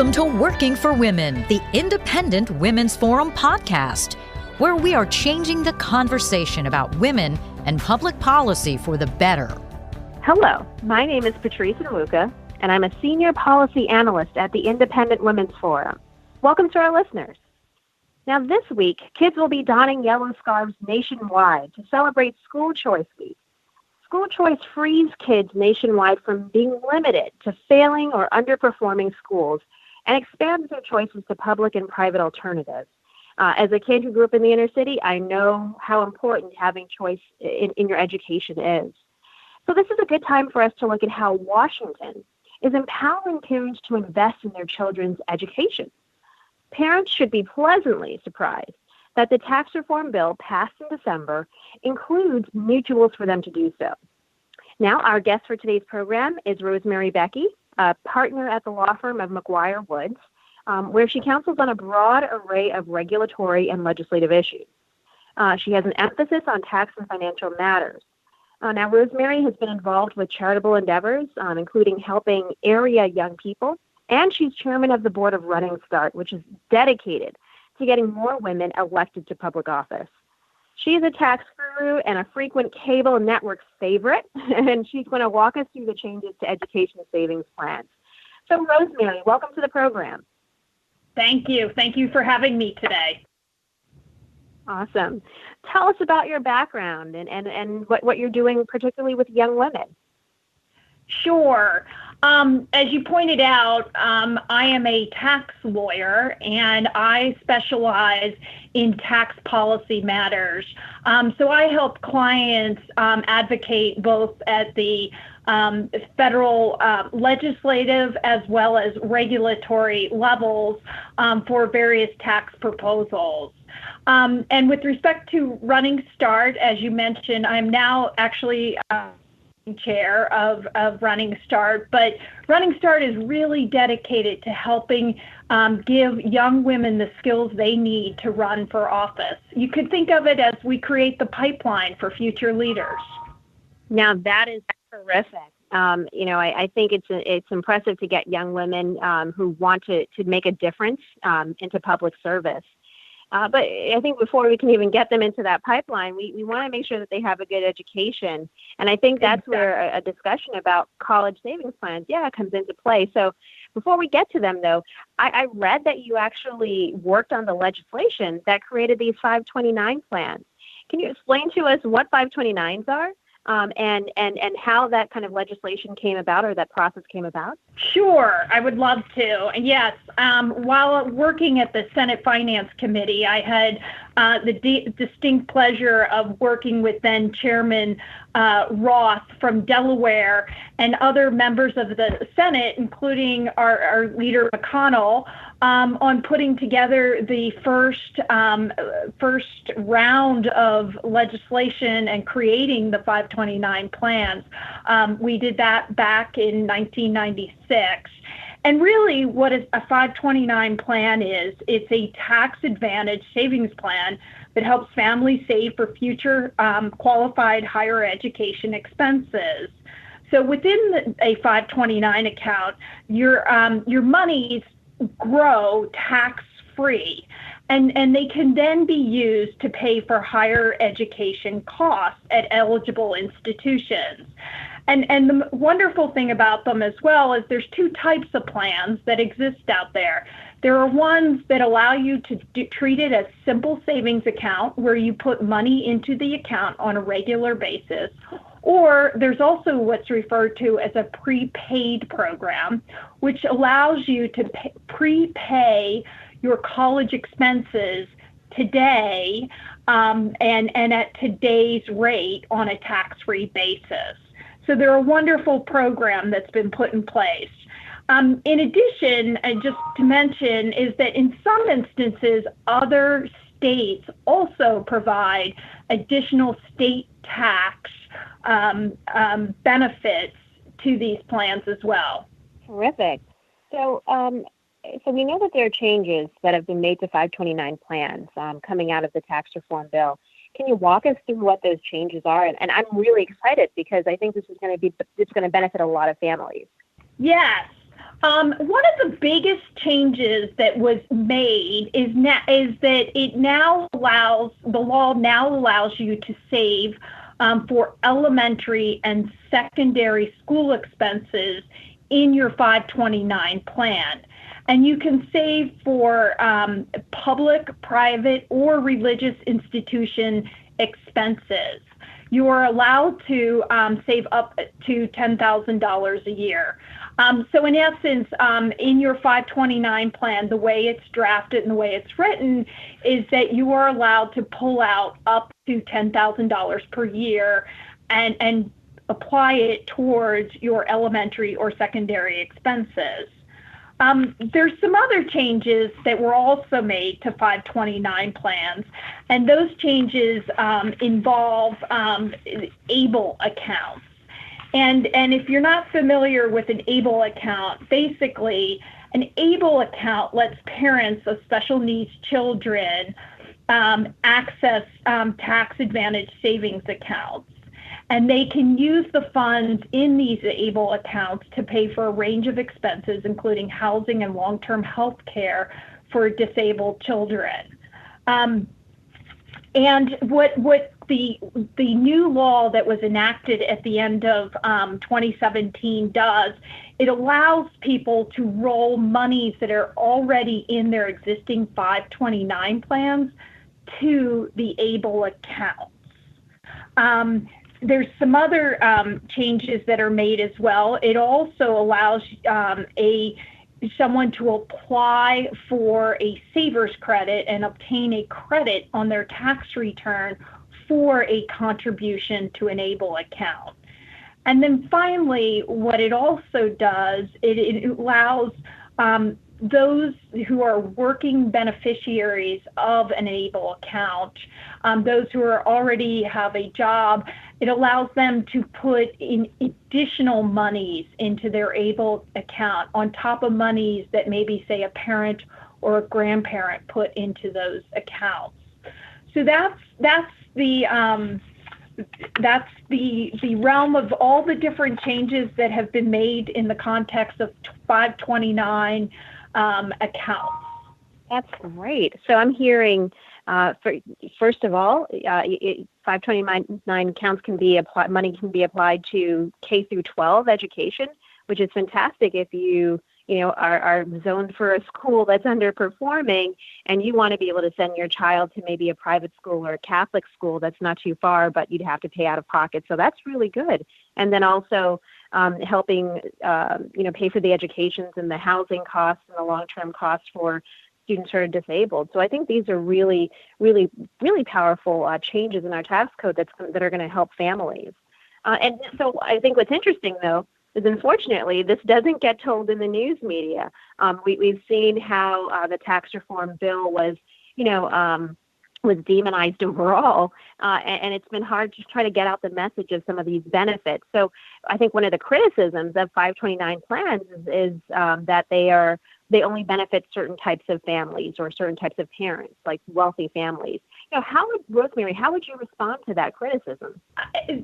Welcome to Working for Women, the Independent Women's Forum podcast, where we are changing the conversation about women and public policy for the better. Hello, my name is Patrice Nwuka, and I'm a senior policy analyst at the Independent Women's Forum. Welcome to our listeners. Now this week, kids will be donning yellow scarves nationwide to celebrate School Choice Week. School choice frees kids nationwide from being limited to failing or underperforming schools and expands their choices to public and private alternatives. As a kid who grew up in the inner city, I know how important having choice in your education is. So this is a good time for us to look at how Washington is empowering parents to invest in their children's education. Parents should be pleasantly surprised that the tax reform bill passed in December includes new tools for them to do so. Now, our guest for today's program is Rosemary Becky, a partner at the law firm of McGuire Woods, where she counsels on a broad array of regulatory and legislative issues. She has an emphasis on tax and financial matters. Now, Rosemary has been involved with charitable endeavors, including helping area young people, and she's chairman of the board of Running Start, which is dedicated to getting more women elected to public office. She's a tax guru and a frequent cable network favorite, and she's going to walk us through the changes to education savings plans. So, Rosemary, welcome to the program. Thank you. Thank you for having me today. Awesome. Tell us about your background and what you're doing, particularly with young women. Sure. As you pointed out, I am a tax lawyer and I specialize in tax policy matters. So I help clients advocate both at the federal legislative as well as regulatory levels for various tax proposals. And with respect to Running Start, as you mentioned, I'm now actually chair of Running Start, but Running Start is really dedicated to helping give young women the skills they need to run for office. You could think of it as we create the pipeline for future leaders. Now that is terrific. I think it's impressive to get young women who want to make a difference into public service. But I think before we can even get them into that pipeline, we want to make sure that they have a good education. And I think that's where a discussion about college savings plans, comes into play. So before we get to them, though, I read that you actually worked on the legislation that created these 529 plans. Can you explain to us what 529s are? And how that kind of legislation came about or that process came about? Sure, I would love to. And yes, while working at the Senate Finance Committee, I had the distinct pleasure of working with then Chairman Roth from Delaware and other members of the Senate, including our leader McConnell, on putting together the first round of legislation and creating the 529 plans. We did that back in 1996. And really what a 529 plan is, it's a tax advantage savings plan that helps families save for future qualified higher education expenses. So within a 529 account, your monies grow tax-free, and they can then be used to pay for higher education costs at eligible institutions. And the wonderful thing about them as well is there's two types of plans that exist out there. There are ones that allow you to treat it as simple savings account where you put money into the account on a regular basis. Or there's also what's referred to as a prepaid program, which allows you to prepay your college expenses today and at today's rate on a tax-free basis. So they're a wonderful program that's been put in place. In addition, just to mention, is that in some instances, other states also provide additional state tax benefits to these plans as well. Terrific. So we know that there are changes that have been made to 529 plans coming out of the tax reform bill. Can you walk us through what those changes are? And I'm really excited because I think this is going to benefit a lot of families. Yes. One of the biggest changes that was made is that the law now allows you to save for elementary and secondary school expenses in your 529 plan. And you can save for public, private, or religious institution expenses. You are allowed to save up to $10,000 a year. So in essence, in your 529 plan, the way it's drafted and the way it's written is that you are allowed to pull out up to $10,000 per year and apply it towards your elementary or secondary expenses. There's some other changes that were also made to 529 plans, and those changes involve ABLE accounts. And if you're not familiar with an ABLE account, basically an ABLE account lets parents of special needs children access tax advantage savings accounts. And they can use the funds in these ABLE accounts to pay for a range of expenses, including housing and long-term health care for disabled children. And what the new law that was enacted at the end of 2017 does, it allows people to roll monies that are already in their existing 529 plans to the ABLE accounts. There's some other changes that are made as well. It also allows someone to apply for a saver's credit and obtain a credit on their tax return for a contribution to an ABLE account. And then finally, what it also does, it allows those who are working beneficiaries of an ABLE account, those who already have a job, it allows them to put in additional monies into their ABLE account on top of monies that maybe, say, a parent or a grandparent put into those accounts. So that's the realm of all the different changes that have been made in the context of 529 accounts. That's great. So I'm hearing, first of all, 529 accounts can be applied, money can be applied to K through 12 education, which is fantastic if you are zoned for a school that's underperforming and you want to be able to send your child to maybe a private school or a Catholic school that's not too far, but you'd have to pay out of pocket. So that's really good. And then also helping, pay for the educations and the housing costs and the long-term costs for students who are disabled. So I think these are really, really, really powerful changes in our tax code that are going to help families. And so I think what's interesting, though, is unfortunately this doesn't get told in the news media. We've seen how the tax reform bill was demonized overall, and it's been hard to try to get out the message of some of these benefits. So I think one of the criticisms of 529 plans is that they only benefit certain types of families or certain types of parents, like wealthy families. Rosemary, how would you respond to that criticism?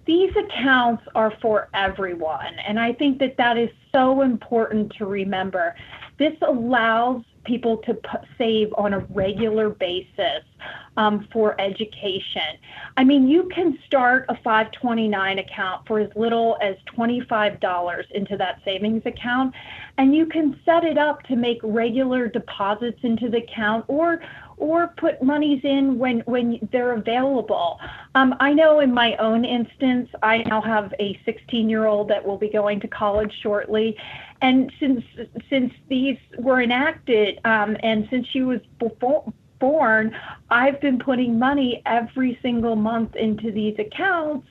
These accounts are for everyone, and I think that is so important to remember. This allows people to save on a regular basis for education. I mean, you can start a 529 account for as little as $25 into that savings account, and you can set it up to make regular deposits into the account or put monies in when they're available. I know in my own instance, I now have a 16-year-old that will be going to college shortly. And since these were enacted and since she was born, I've been putting money every single month into these accounts.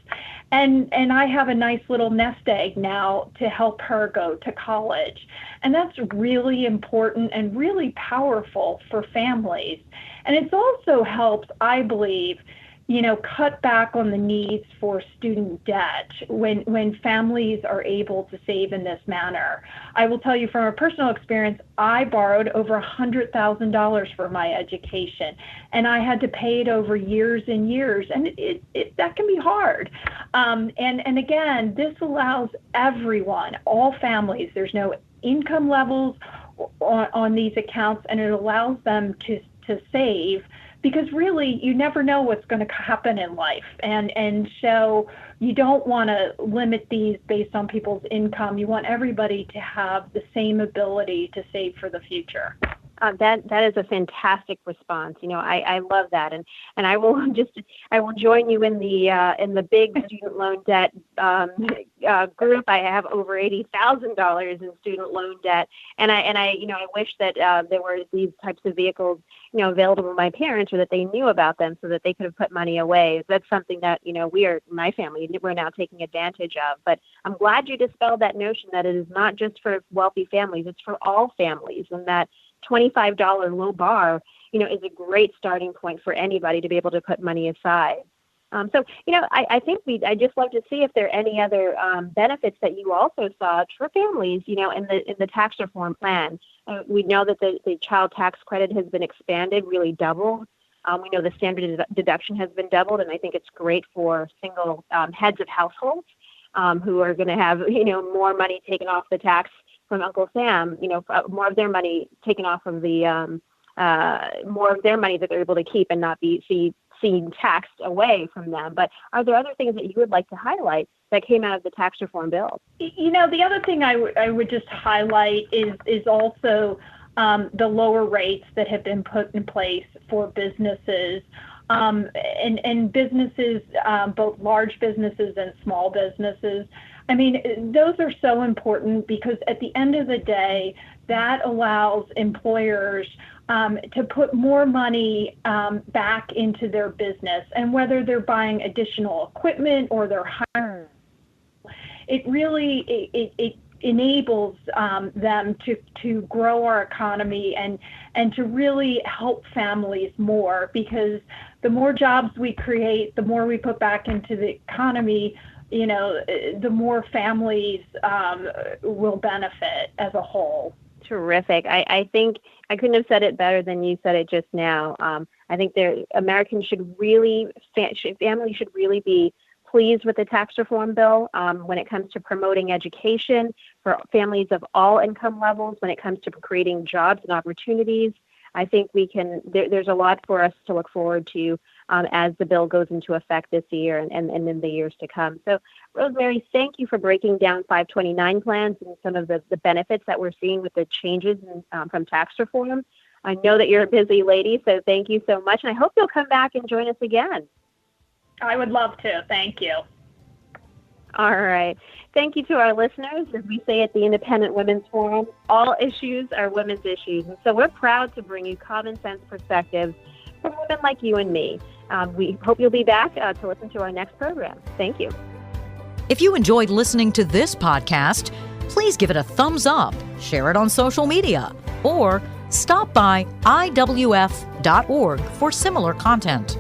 And I have a nice little nest egg now to help her go to college. And that's really important and really powerful for families. And it's also helped, I believe, cut back on the needs for student debt when families are able to save in this manner. I will tell you from a personal experience, I borrowed over $100,000 for my education, and I had to pay it over years and years, and that can be hard. And again, this allows everyone, all families, there's no income levels on these accounts, and it allows them to save, because really you never know what's going to happen in life. And so you don't want to limit these based on people's income. You want everybody to have the same ability to save for the future. That is a fantastic response. I love that, and I will join you in the big student loan debt group. I have over $80,000 in student loan debt, and I wish that there were these types of vehicles available to my parents, or that they knew about them so that they could have put money away. That's something that my family, we're now taking advantage of. But I'm glad you dispelled that notion that it is not just for wealthy families; it's for all families, and that $25 low bar, is a great starting point for anybody to be able to put money aside. I think I'd just love to see if there are any other benefits that you also saw for families, in the tax reform plan. We know that the child tax credit has been expanded, really doubled. We know the standard deduction has been doubled, and I think it's great for single heads of households who are going to have, more money taken off the tax from Uncle Sam, more of their money taken off from the more of their money that they're able to keep and not be seen taxed away from them. But are there other things that you would like to highlight that came out of the tax reform bill? The other thing I would just highlight is also the lower rates that have been put in place for businesses. And businesses, both large businesses and small businesses. I mean, those are so important, because at the end of the day, that allows employers to put more money back into their business. And whether they're buying additional equipment or they're hiring, it really it enables them to grow our economy and to really help families more, because the more jobs we create, the more we put back into the economy, the more families will benefit as a whole. Terrific. I think I couldn't have said it better than you said it just now. I think families should really be pleased with the tax reform bill when it comes to promoting education for families of all income levels, when it comes to creating jobs and opportunities. I think there's a lot for us to look forward to as the bill goes into effect this year and in the years to come. So, Rosemary, thank you for breaking down 529 plans and some of the benefits that we're seeing with the changes from tax reform. I know that you're a busy lady, so thank you so much. And I hope you'll come back and join us again. I would love to. Thank you. All right. Thank you to our listeners. As we say at the Independent Women's Forum, all issues are women's issues. And so we're proud to bring you common sense perspectives from women like you and me. We hope you'll be back to listen to our next program. Thank you. If you enjoyed listening to this podcast, please give it a thumbs up, share it on social media, or stop by iwf.org for similar content.